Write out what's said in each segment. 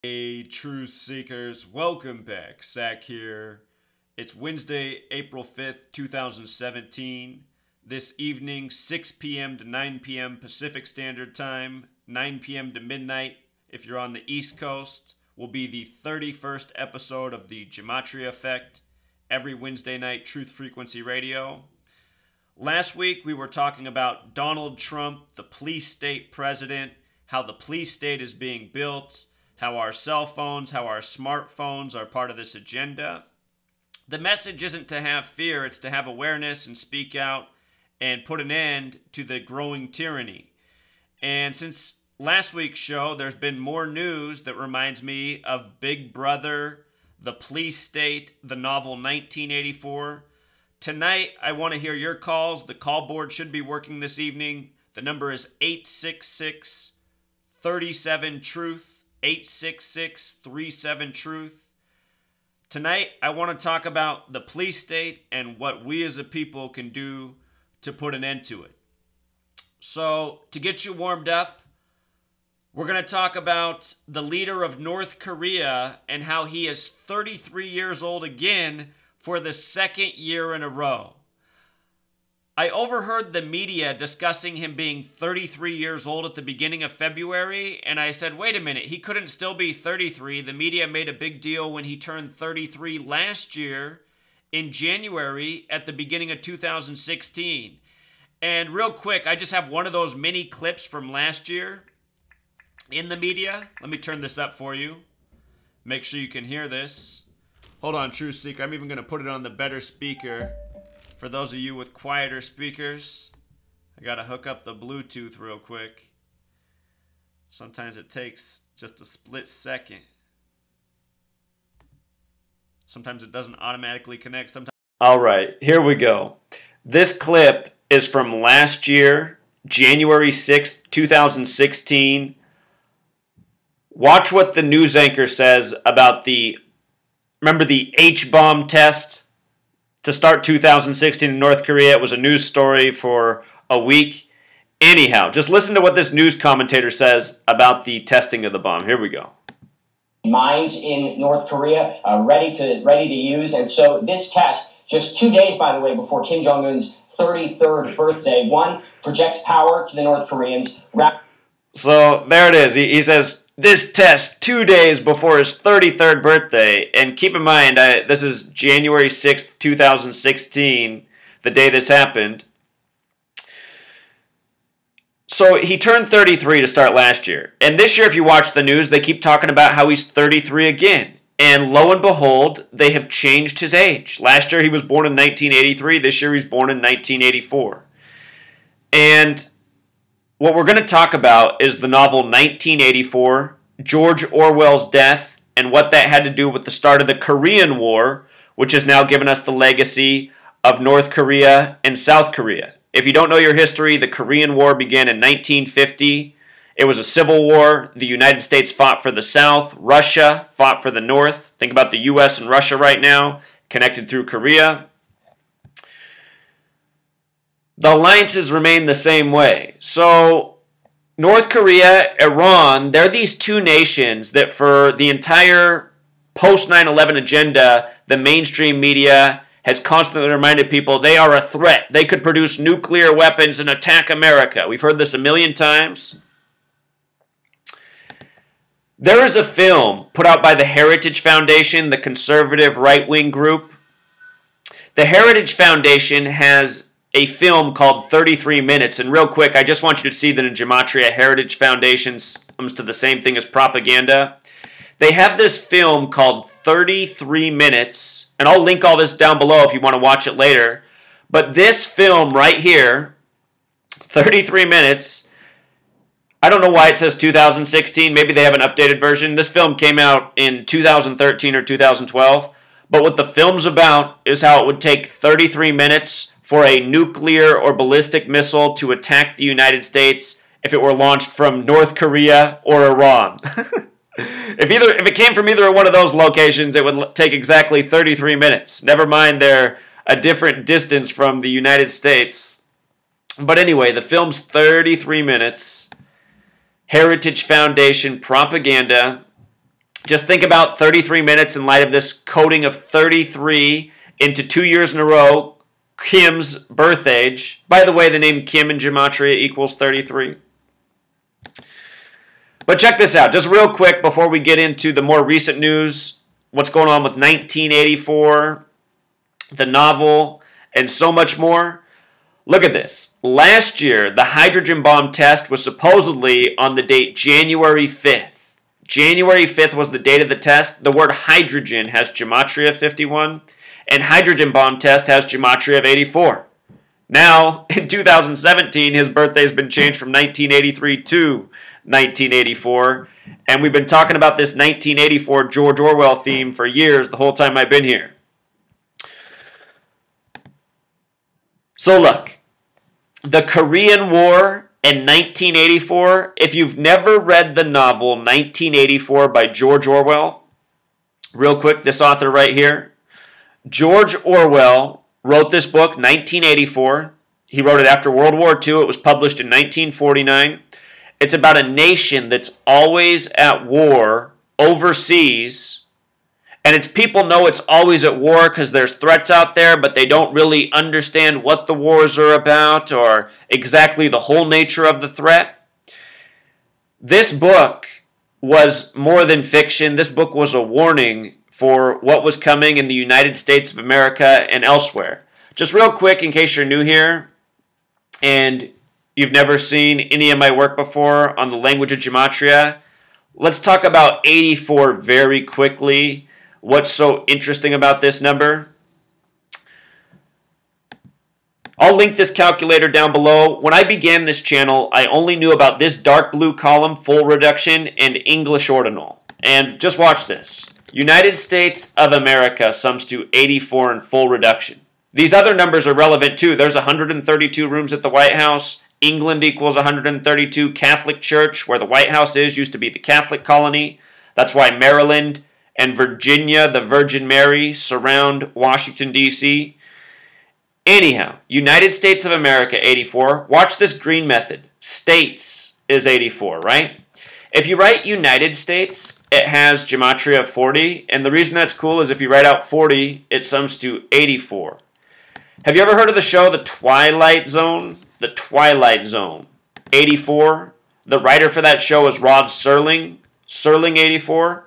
Hey, truth seekers, welcome back. Zach here. It's Wednesday, April 5th, 2017. This evening, 6 p.m. to 9 p.m. Pacific Standard Time, 9 p.m. to midnight if you're on the East Coast, will be the 31st episode of the Gematria Effect, every Wednesday night Truth Frequency Radio. Last week, we were talking about Donald Trump, the police state president, how the police state is being built, how our cell phones, how our smartphones are part of this agenda. The message isn't to have fear, it's to have awareness and speak out and put an end to the growing tyranny. And since last week's show, there's been more news that reminds me of Big Brother, the police state, the novel 1984. Tonight, I want to hear your calls. The call board should be working this evening. The number is 866-37-TRUTH. 866-37-TRUTH. Tonight, I want to talk about the police state and what we as a people can do to put an end to it. So, to get you warmed up, we're going to talk about the leader of North Korea and how he is 33 years old again for the second year in a row. I overheard the media discussing him being 33 years old at the beginning of February, and I said, wait a minute, he couldn't still be 33. The media made a big deal when he turned 33 last year in January at the beginning of 2016. And real quick, I just have one of those mini clips from last year in the media. Let me turn this up for you. Make sure you can hear this. Hold on, True Seeker. I'm even going to put it on the better speaker. For those of you with quieter speakers, I gotta hook up the Bluetooth real quick. Sometimes it takes just a split second. Sometimes it doesn't automatically connect. Sometimes. All right, here we go. This clip is from last year, January 6th, 2016. Watch what the news anchor says about remember the H-bomb test? To start 2016 in North Korea, it was a news story for a week. Anyhow, just listen to what this news commentator says about the testing of the bomb. Here we go. Mines in North Korea ready to use, and so this test, just 2 days, by the way, before Kim Jong-un's 33rd birthday, projects power to the North Koreans. So there it is. He says this test 2 days before his 33rd birthday. And keep in mind, this is January 6th, 2016, the day this happened. So he turned 33 to start last year. And this year, if you watch the news, they keep talking about how he's 33 again. And lo and behold, they have changed his age. Last year, he was born in 1983. This year, he's born in 1984. And what we're going to talk about is the novel 1984, George Orwell's death, and what that had to do with the start of the Korean War, which has now given us the legacy of North Korea and South Korea. If you don't know your history, the Korean War began in 1950. It was a civil war. The United States fought for the South. Russia fought for the North. Think about the U.S. and Russia right now, connected through Korea. The alliances remain the same way. So North Korea, Iran, they're these two nations that for the entire post-9/11 agenda, the mainstream media has constantly reminded people they are a threat. They could produce nuclear weapons and attack America. We've heard this a million times. There is a film put out by the Heritage Foundation, the conservative right-wing group. The Heritage Foundation has a film called 33 Minutes. And real quick, I just want you to see that in Gematria, Heritage Foundation comes to the same thing as propaganda. They have this film called 33 Minutes, and I'll link all this down below if you want to watch it later. But this film right here, 33 Minutes, I don't know why it says 2016. Maybe they have an updated version. This film came out in 2013 or 2012. But what the film's about is how it would take 33 minutes for a nuclear or ballistic missile to attack the United States if it were launched from North Korea or Iran. If it came from either one of those locations, it would take exactly 33 minutes. Never mind they're a different distance from the United States. But anyway, the film's 33 minutes. Heritage Foundation propaganda. Just think about 33 minutes in light of this coding of 33 into 2 years in a row, Kim's birth age. By the way, the name Kim in Gematria equals 33. But check this out, just real quick before we get into the more recent news, what's going on with 1984, the novel, and so much more. Look at this. Last year, the hydrogen bomb test was supposedly on the date January 5th. January 5th was the date of the test. The word hydrogen has Gematria 51, and hydrogen bomb test has Gematria of 84. Now, in 2017, his birthday's been changed from 1983 to 1984, and we've been talking about this 1984 George Orwell theme for years, the whole time I've been here. So look, the Korean War in 1984, if you've never read the novel 1984 by George Orwell, real quick, this author right here, George Orwell wrote this book, 1984. He wrote it after World War II. It was published in 1949. It's about a nation that's always at war overseas, and its people know it's always at war because there's threats out there, but they don't really understand what the wars are about or exactly the whole nature of the threat. This book was more than fiction. This book was a warning for what was coming in the United States of America and elsewhere. Just real quick, in case you're new here and you've never seen any of my work before on the language of Gematria, let's talk about 84 very quickly. What's so interesting about this number? I'll link this calculator down below. When I began this channel, I only knew about this dark blue column, full reduction, and English ordinal. And just watch this. United States of America sums to 84 in full reduction. These other numbers are relevant too. There's 132 rooms at the White House. England equals 132. Catholic Church, where the White House is, used to be the Catholic colony. That's why Maryland and Virginia, the Virgin Mary, surround Washington, D.C. Anyhow, United States of America, 84. Watch this green method. States is 84, right? If you write United States, it has Gematria of 40, and the reason that's cool is if you write out 40, it sums to 84. Have you ever heard of the show The Twilight Zone? The Twilight Zone, 84. The writer for that show is Rod Serling, Serling 84.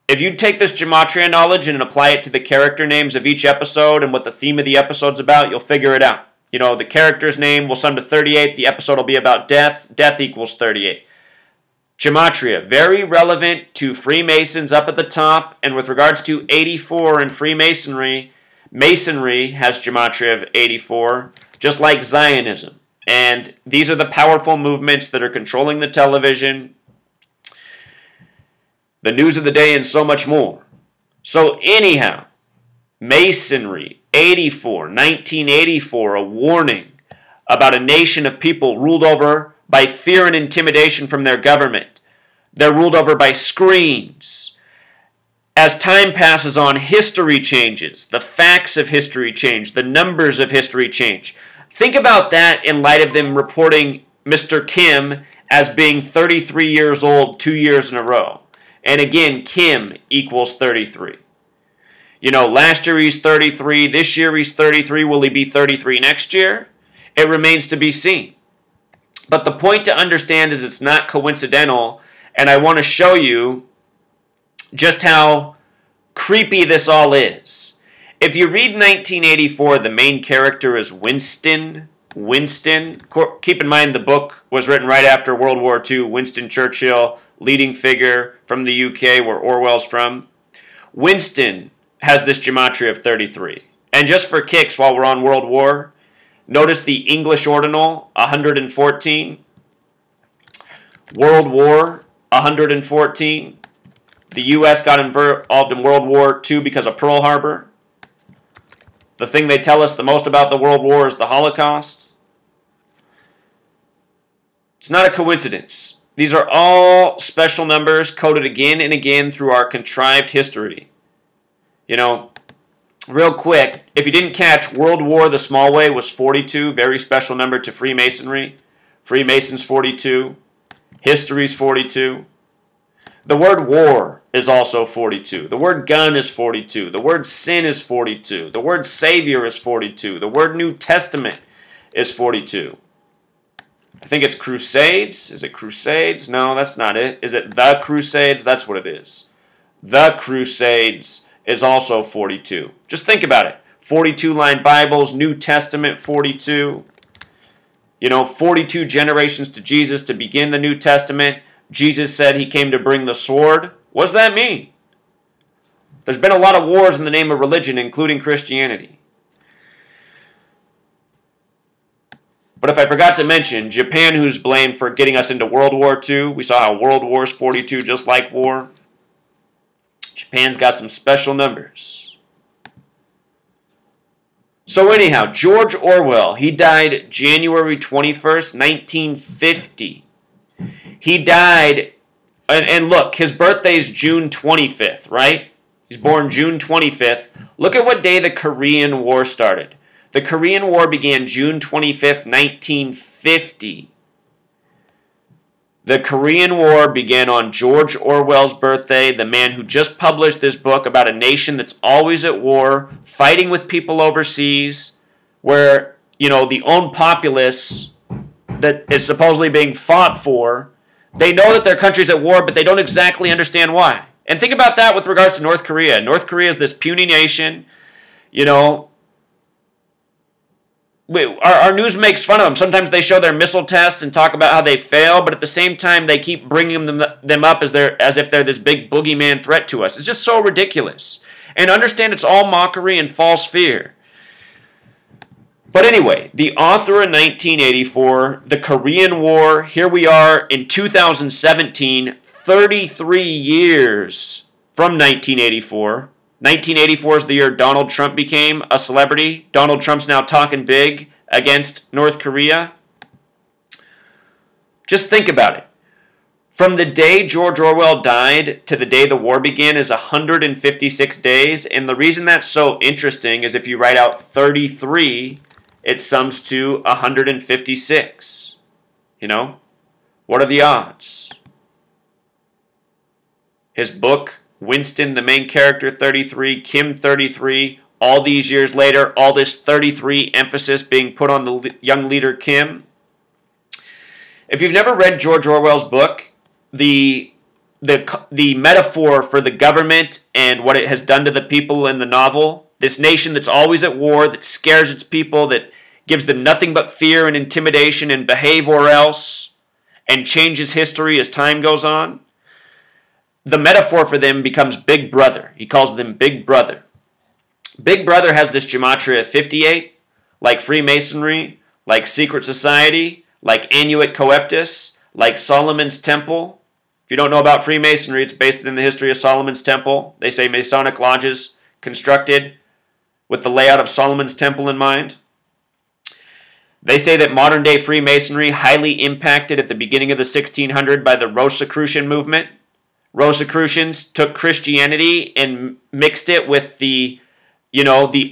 If you take this Gematria knowledge and apply it to the character names of each episode and what the theme of the episode's about, you'll figure it out. You know, the character's name will sum to 38, the episode will be about death, death equals 38. Gematria, very relevant to Freemasons up at the top, and with regards to 84 in Freemasonry, Masonry has Gematria of 84, just like Zionism. And these are the powerful movements that are controlling the television, the news of the day, and so much more. So anyhow, Masonry, 84, 1984, a warning about a nation of people ruled over by fear and intimidation from their government. They're ruled over by screens. As time passes on, history changes. The facts of history change. The numbers of history change. Think about that in light of them reporting Mr. Kim as being 33 years old 2 years in a row. And again, Kim equals 33. You know, last year he's 33. This year he's 33. Will he be 33 next year? It remains to be seen. But the point to understand is it's not coincidental, and I want to show you just how creepy this all is. If you read 1984, the main character is Winston. Keep in mind the book was written right after World War II. Winston Churchill, leading figure from the UK, where Orwell's from. Winston has this Gematria of 33. And just for kicks, while we're on World War, notice the English ordinal, 114. World War, 114. The U.S. got involved in World War II because of Pearl Harbor. The thing they tell us the most about the World War is the Holocaust. It's not a coincidence. These are all special numbers coded again and again through our contrived history. You know, real quick, if you didn't catch, World War the small way was 42, very special number to Freemasonry. Freemasons 42. History's 42. The word war is also 42. The word gun is 42. The word sin is 42. The word Savior is 42. The word New Testament is 42. I think it's Crusades. Is it Crusades? No, that's not it. Is it the Crusades? That's what it is. The Crusades is also 42. Just think about it. 42-line Bibles, New Testament 42. 42 generations to Jesus to begin the New Testament. Jesus said he came to bring the sword. What does that mean? There's been a lot of wars in the name of religion, including Christianity. But if I forgot to mention, Japan, who's blamed for getting us into World War II, we saw how World War is 42 just like war. Japan's got some special numbers. So anyhow, George Orwell, he died January 21st, 1950. He died, and look, his birthday is June 25th, right? He's born June 25th. Look at what day the Korean War started. The Korean War began June 25th, 1950. The Korean War began on George Orwell's birthday, the man who just published this book about a nation that's always at war, fighting with people overseas, where, the own populace that is supposedly being fought for, they know that their country's at war, but they don't exactly understand why. And think about that with regards to North Korea. North Korea is this puny nation, Our news makes fun of them. Sometimes they show their missile tests and talk about how they fail, but at the same time, they keep bringing them up as if they're this big boogeyman threat to us. It's just so ridiculous. And understand it's all mockery and false fear. But anyway, the author in 1984, the Korean War, here we are in 2017, 33 years from 1984. 1984 is the year Donald Trump became a celebrity. Donald Trump's now talking big against North Korea. Just think about it. From the day George Orwell died to the day the war began is 156 days. And the reason that's so interesting is if you write out 33, it sums to 156. What are the odds? His book, Winston, the main character, 33, Kim, 33, all these years later, all this 33 emphasis being put on the young leader, Kim. If you've never read George Orwell's book, the metaphor for the government and what it has done to the people in the novel, this nation that's always at war, that scares its people, that gives them nothing but fear and intimidation and behave or else, and changes history as time goes on, the metaphor for them becomes Big Brother. He calls them Big Brother. Big Brother has this gematria of 58, like Freemasonry, like secret society, like Annuit Coeptus, like Solomon's Temple. If you don't know about Freemasonry, it's based in the history of Solomon's Temple. They say Masonic lodges constructed with the layout of Solomon's Temple in mind. They say that modern-day Freemasonry highly impacted at the beginning of the 1600s by the Rosicrucian movement. Rosicrucians took Christianity and mixed it with the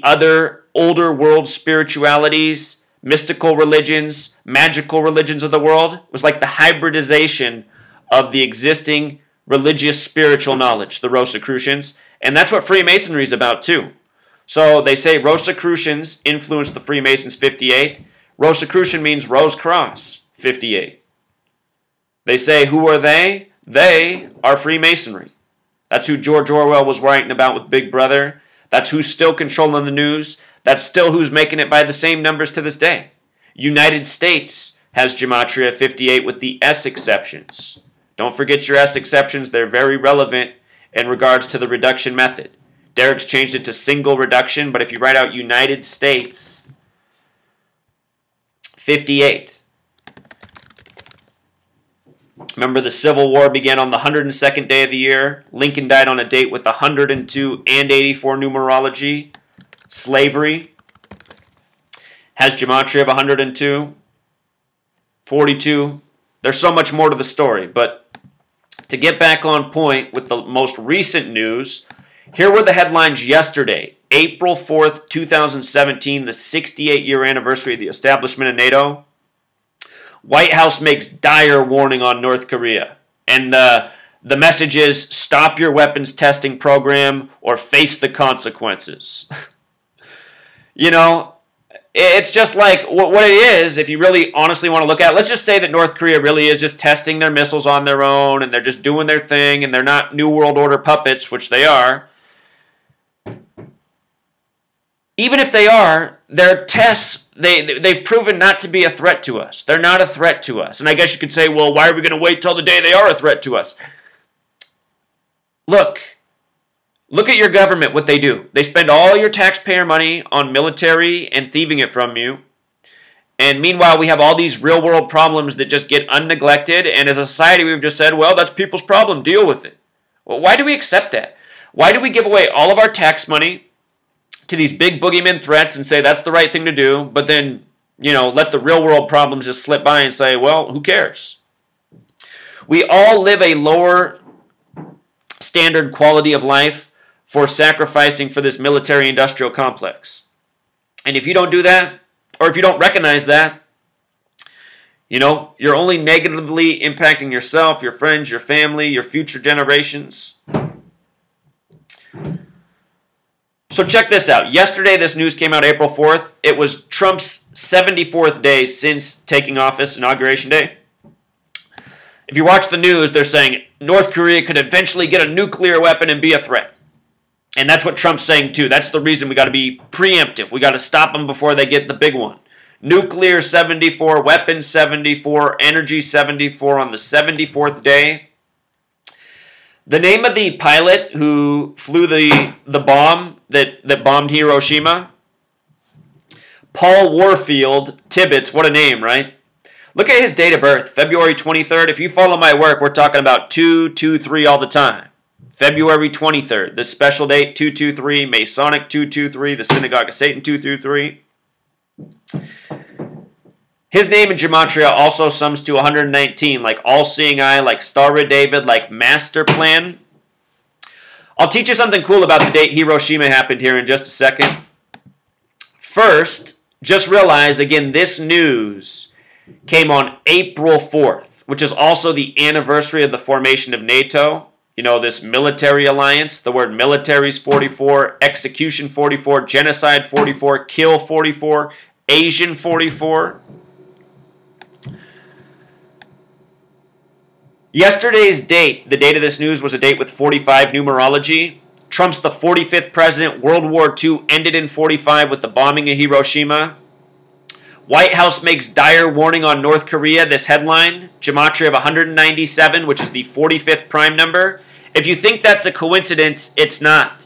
other older world spiritualities, mystical religions, magical religions of the world. It was like the hybridization of the existing religious spiritual knowledge, the Rosicrucians. And that's what Freemasonry is about too. So they say Rosicrucians influenced the Freemasons 58. Rosicrucian means Rose Cross 58. They say, who are they? They are Freemasonry. That's who George Orwell was writing about with Big Brother. That's who's still controlling the news. That's still who's making it by the same numbers to this day. United States has gematria 58 with the S exceptions. Don't forget your S exceptions. They're very relevant in regards to the reduction method. Derek's changed it to single reduction, but if you write out United States, 58. Remember, the Civil War began on the 102nd day of the year. Lincoln died on a date with 102 and 84 numerology. Slavery has gematria of 102, 42. There's so much more to the story, but to get back on point with the most recent news, here were the headlines yesterday, April 4th, 2017, the 68-year anniversary of the establishment of NATO. White House makes dire warning on North Korea. And the the message is stop your weapons testing program or face the consequences. You know, it's just like what it is, if you really honestly want to look at it. Let's just say that North Korea really is just testing their missiles on their own and they're just doing their thing and they're not New World Order puppets, which they are. Even if they are, their tests, they've proven not to be a threat to us. They're not a threat to us. And I guess you could say, well, why are we going to wait till the day they are a threat to us? Look at your government, what they do. They spend all your taxpayer money on military and thieving it from you. And meanwhile, we have all these real-world problems that just get unneglected. And as a society, we've just said, well, that's people's problem. Deal with it. Well, why do we accept that? Why do we give away all of our tax money to these big boogeyman threats and say that's the right thing to do, but then, you know, let the real world problems just slip by and say, well, who cares? We all live a lower standard quality of life for sacrificing for this military industrial complex. And if you don't do that, or if you don't recognize that, you know, you're only negatively impacting yourself, your friends, your family, your future generations. So check this out. Yesterday, this news came out April 4th. It was Trump's 74th day since taking office, Inauguration Day. If you watch the news, they're saying North Korea could eventually get a nuclear weapon and be a threat. And that's what Trump's saying too. That's the reason we got to be preemptive. We got to stop them before they get the big one. Nuclear 74, weapons 74, energy 74 on the 74th day. The name of the pilot who flew the bomb that bombed Hiroshima, Paul Warfield Tibbets, what a name, right? Look at his date of birth, February 23rd. If you follow my work, we're talking about 223 all the time. February 23rd, the special date 223, Masonic 223, the Synagogue of Satan 223. His name in Gematria also sums to 119, like all-seeing eye, like Star of David, like master plan. I'll teach you something cool about the date Hiroshima happened here in just a second. First, just realize, again, this news came on April 4th, which is also the anniversary of the formation of NATO. You know, this military alliance. The word military is 44, execution 44, genocide 44, kill 44, Asian 44. Yesterday's date, the date of this news, was a date with 45 numerology. Trump's the 45th president. World War II ended in 45 with the bombing of Hiroshima. White House makes dire warning on North Korea. This headline, Gematria of 197, which is the 45th prime number. If you think that's a coincidence, it's not.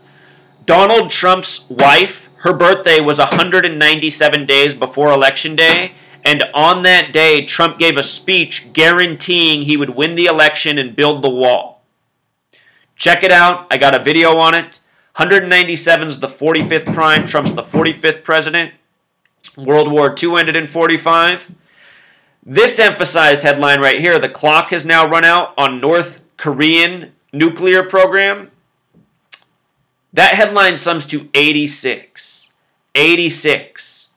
Donald Trump's wife, her birthday was 197 days before Election Day. And on that day, Trump gave a speech guaranteeing he would win the election and build the wall. Check it out. I got a video on it. 197 is the 45th prime. Trump's the 45th president. World War II ended in 45. This emphasized headline right here, the clock has now run out on North Korean nuclear program. That headline sums to 86. 86.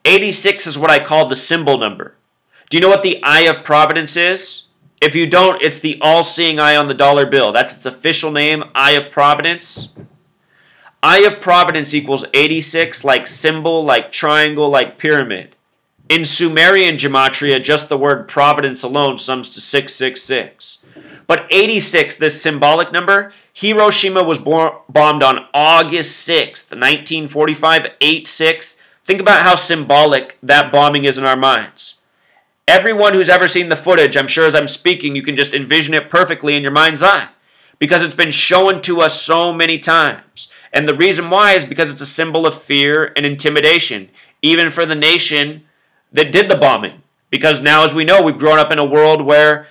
86 is what I call the symbol number. Do you know what the Eye of Providence is? If you don't, it's the all-seeing eye on the dollar bill. That's its official name, Eye of Providence. Eye of Providence equals 86, like symbol, like triangle, like pyramid. In Sumerian gematria, just the word Providence alone sums to 666. But 86, this symbolic number, Hiroshima was bombed on August 6th, 1945, 8-6. Think about how symbolic that bombing is in our minds. Everyone who's ever seen the footage, I'm sure as I'm speaking, you can just envision it perfectly in your mind's eye. Because it's been shown to us so many times. And the reason why is because it's a symbol of fear and intimidation, even for the nation that did the bombing. Because now, as we know, we've grown up in a world where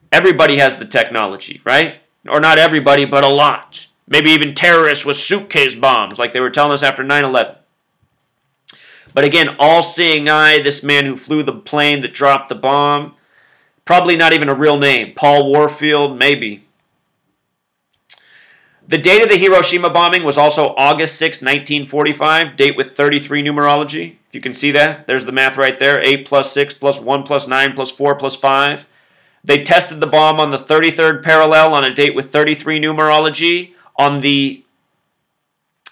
everybody has the technology, right? Or not everybody, but a lot. Maybe even terrorists with suitcase bombs, like they were telling us after 9/11. But again, all-seeing eye, this man who flew the plane that dropped the bomb, probably not even a real name. Paul Warfield, maybe. The date of the Hiroshima bombing was also August 6, 1945, date with 33 numerology. If you can see that, there's the math right there. 8 plus 6 plus 1 plus 9 plus 4 plus 5. They tested the bomb on the 33rd parallel on a date with 33 numerology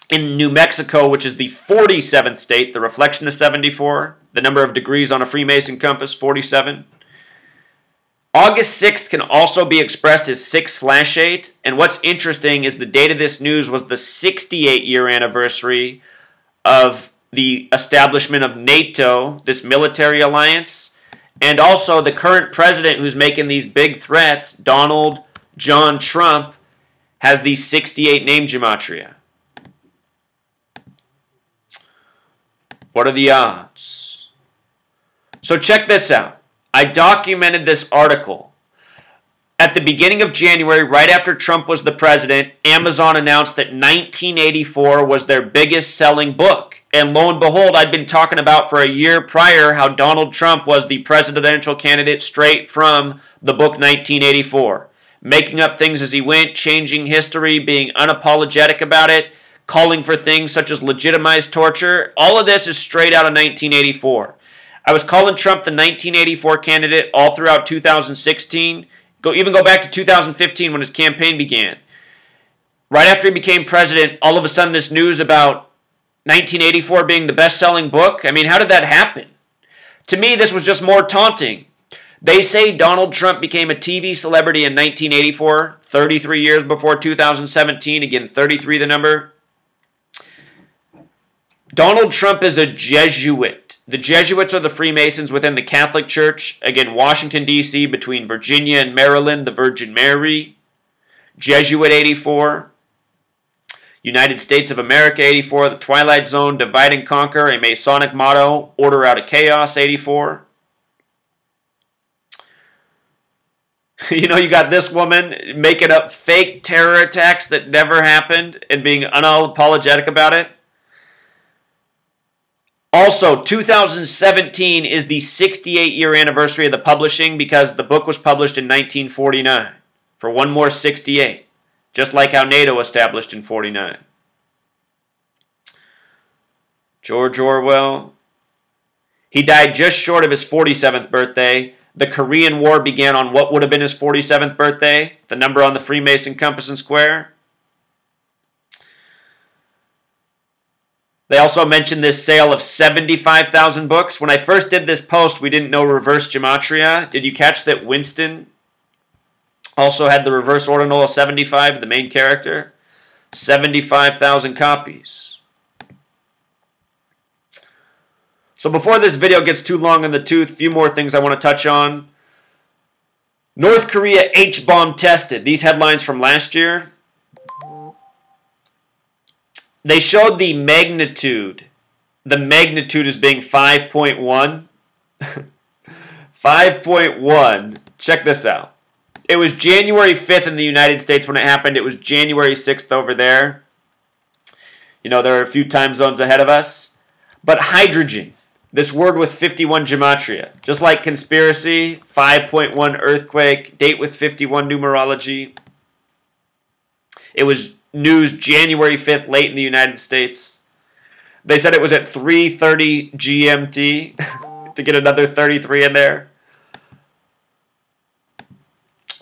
in New Mexico, which is the 47th state. The reflection is 74. The number of degrees on a Freemason compass, 47. August 6th can also be expressed as 6/8. And what's interesting is the date of this news was the 68-year anniversary of the establishment of NATO, this military alliance. And also the current president who's making these big threats, Donald John Trump, has the 68 name gematria. What are the odds? So check this out. I documented this article. At the beginning of January, right after Trump was the president, Amazon announced that 1984 was their biggest selling book. And lo and behold, I'd been talking about for a year prior how Donald Trump was the presidential candidate straight from the book 1984. Making up things as he went, changing history, being unapologetic about it, calling for things such as legitimized torture. All of this is straight out of 1984. I was calling Trump the 1984 candidate all throughout 2016. Even go back to 2015 when his campaign began. Right after he became president, all of a sudden this news about 1984 being the best-selling book. I mean, how did that happen? To me, this was just more taunting. They say Donald Trump became a TV celebrity in 1984, 33 years before 2017. Again, 33 the number. Donald Trump is a Jesuit. The Jesuits are the Freemasons within the Catholic Church. Again, Washington, D.C., between Virginia and Maryland, the Virgin Mary. Jesuit 84. United States of America 84. The Twilight Zone, Divide and Conquer. A Masonic motto, Order Out of Chaos 84. You know, you got this woman making up fake terror attacks that never happened and being unapologetic about it. Also, 2017 is the 68-year anniversary of the publishing because the book was published in 1949 for one more 68, just like how NATO established in 49. George Orwell. He died just short of his 47th birthday. The Korean War began on what would have been his 47th birthday, the number on the Freemason compass and square. They also mentioned this sale of 75,000 books. When I first did this post, we didn't know reverse gematria. Did you catch that Winston also had the reverse ordinal of 75, the main character? 75,000 copies. So before this video gets too long in the tooth, a few more things I want to touch on. North Korea H-bomb tested. These headlines from last year. They showed the magnitude. The magnitude as being 5.1. 5.1. Check this out. It was January 5th in the United States when it happened. It was January 6th over there. You know, there are a few time zones ahead of us. But hydrogen. This word with 51 gematria. Just like conspiracy, 5.1 earthquake, date with 51 numerology. It was news January 5th, late in the United States. They said it was at 3:30 GMT to get another 33 in there.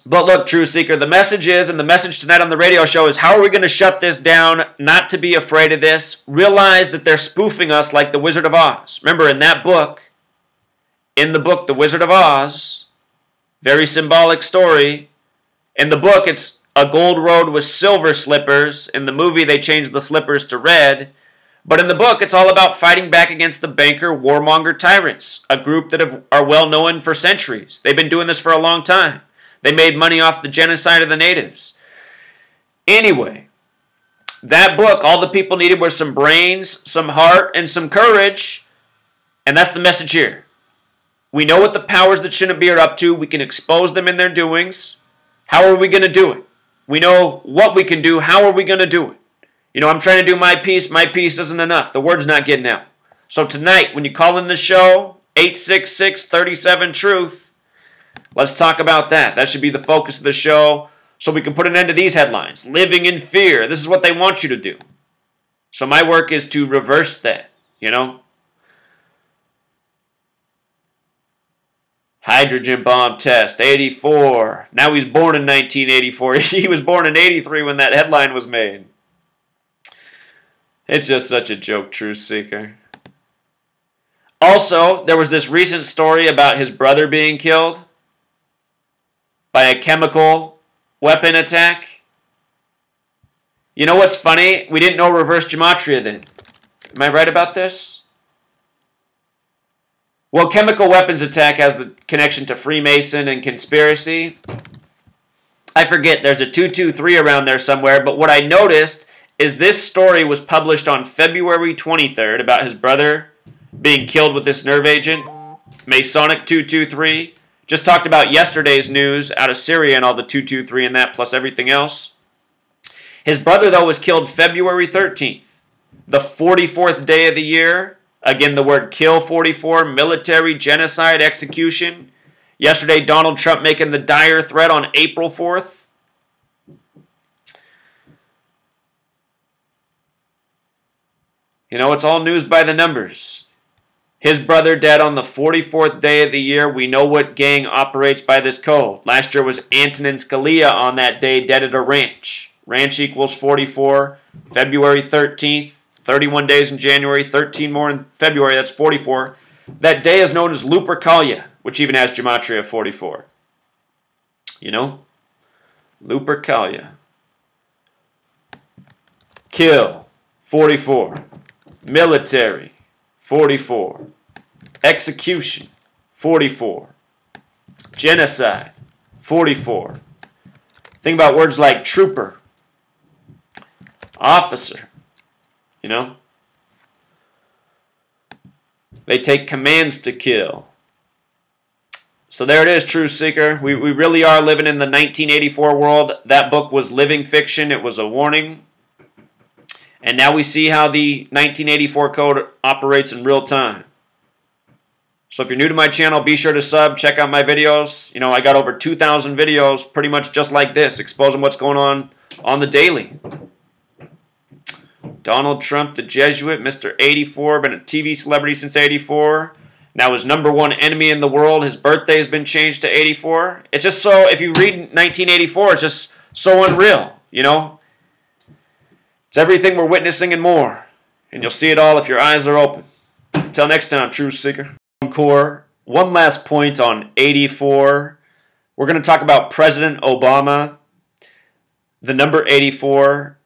But look, True Seeker, the message is, and the message tonight on the radio show is, how are we going to shut this down? Not to be afraid of this. Realize that they're spoofing us like the Wizard of Oz. Remember, in that book, in the book, The Wizard of Oz, very symbolic story. In the book, it's a gold road with silver slippers. In the movie, they changed the slippers to red. But in the book, it's all about fighting back against the banker warmonger tyrants, a group that are well known for centuries. They've been doing this for a long time. They made money off the genocide of the natives. Anyway, that book, all the people needed were some brains, some heart, and some courage. And that's the message here. We know what the powers that shouldn't be are up to. We can expose them in their doings. How are we going to do it? We know what we can do. How are we going to do it? You know, I'm trying to do my piece. My piece isn't enough. The word's not getting out. So tonight, when you call in the show, 866-37-TRUTH, let's talk about that. That should be the focus of the show so we can put an end to these headlines. Living in fear. This is what they want you to do. So my work is to reverse that, you know. Hydrogen bomb test, 84. Now he's born in 1984. He was born in 83 when that headline was made. It's just such a joke, Truth Seeker. Also, there was this recent story about his brother being killed by a chemical weapon attack. You know what's funny? We didn't know reverse gematria then. Am I right about this? Well, chemical weapons attack has the connection to Freemason and conspiracy. I forget, there's a 223 around there somewhere, but what I noticed is this story was published on February 23rd about his brother being killed with this nerve agent, Masonic 223. Just talked about yesterday's news out of Syria and all the 223 and that, plus everything else. His brother, though, was killed February 13th, the 44th day of the year. Again, the word kill, 44, military, genocide, execution. Yesterday, Donald Trump making the dire threat on April 4th. You know, it's all news by the numbers. His brother dead on the 44th day of the year. We know what gang operates by this code. Last year was Antonin Scalia on that day, dead at a ranch. Ranch equals 44. February 13th, 31 days in January, 13 more in February, that's 44. That day is known as Lupercalia, which even has gematria of 44. You know? Lupercalia. Kill, 44. Military, 44. Execution, 44. Genocide, 44. Think about words like trooper, officer, you know? They take commands to kill. So there it is, Truth Seeker. We really are living in the 1984 world. That book was living fiction. It was a warning. And now we see how the 1984 code operates in real time. So if you're new to my channel, be sure to sub, check out my videos. You know, I got over 2,000 videos pretty much just like this, exposing what's going on the daily. Donald Trump, the Jesuit, Mr. 84, been a TV celebrity since 84. Now his #1 enemy in the world, his birthday's been changed to 84. It's just so, if you read 1984, it's just so unreal, you know? It's everything we're witnessing and more. And you'll see it all if your eyes are open. Until next time, Truth Seeker. Core. One last point on 84. We're going to talk about President Obama, the number 84,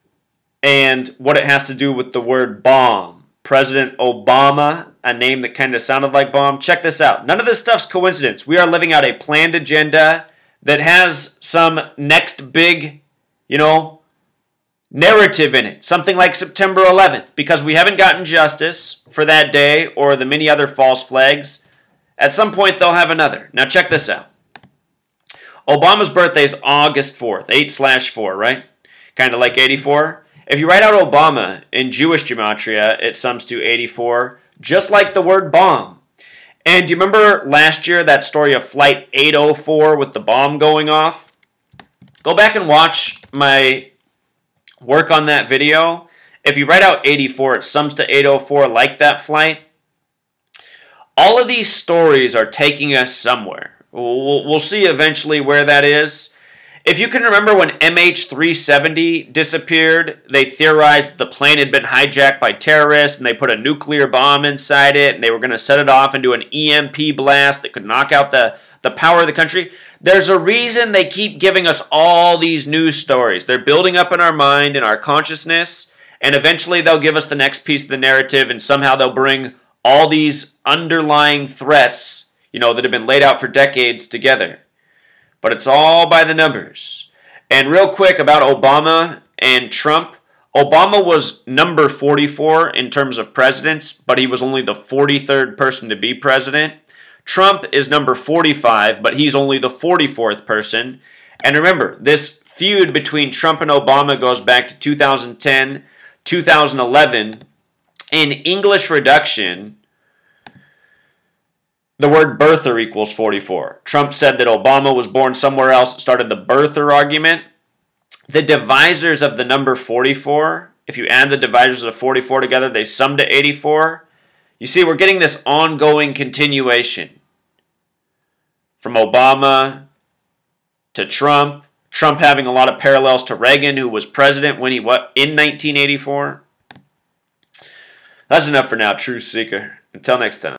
and what it has to do with the word bomb. President Obama, a name that kind of sounded like bomb. Check this out. None of this stuff's coincidence. We are living out a planned agenda that has some next big, you know, narrative in it. Something like September 11th. Because we haven't gotten justice for that day or the many other false flags. At some point, they'll have another. Now, check this out. Obama's birthday is August 4th. 8/4, right? Kind of like 84. If you write out Obama in Jewish gematria, it sums to 84, just like the word bomb. And do you remember last year that story of Flight 804 with the bomb going off? Go back and watch my work on that video. If you write out 84, it sums to 804 like that flight. All of these stories are taking us somewhere. We'll see eventually where that is. If you can remember when MH370 disappeared, they theorized that the plane had been hijacked by terrorists and they put a nuclear bomb inside it and they were going to set it off and do an EMP blast that could knock out the power of the country. There's a reason they keep giving us all these news stories. They're building up in our mind, in our consciousness, and eventually they'll give us the next piece of the narrative and somehow they'll bring all these underlying threats, you know, that have been laid out for decades together. But it's all by the numbers. And real quick about Obama and Trump. Obama was number 44 in terms of presidents, but he was only the 43rd person to be president. Trump is number 45, but he's only the 44th person. And remember, this feud between Trump and Obama goes back to 2010, 2011. In English reduction, the word birther equals 44. Trump said that Obama was born somewhere else, started the birther argument. The divisors of the number 44, if you add the divisors of 44 together, they sum to 84. You see, we're getting this ongoing continuation. from Obama to Trump. Trump having a lot of parallels to Reagan, who was president when in 1984. That's enough for now, Truth Seeker. Until next time.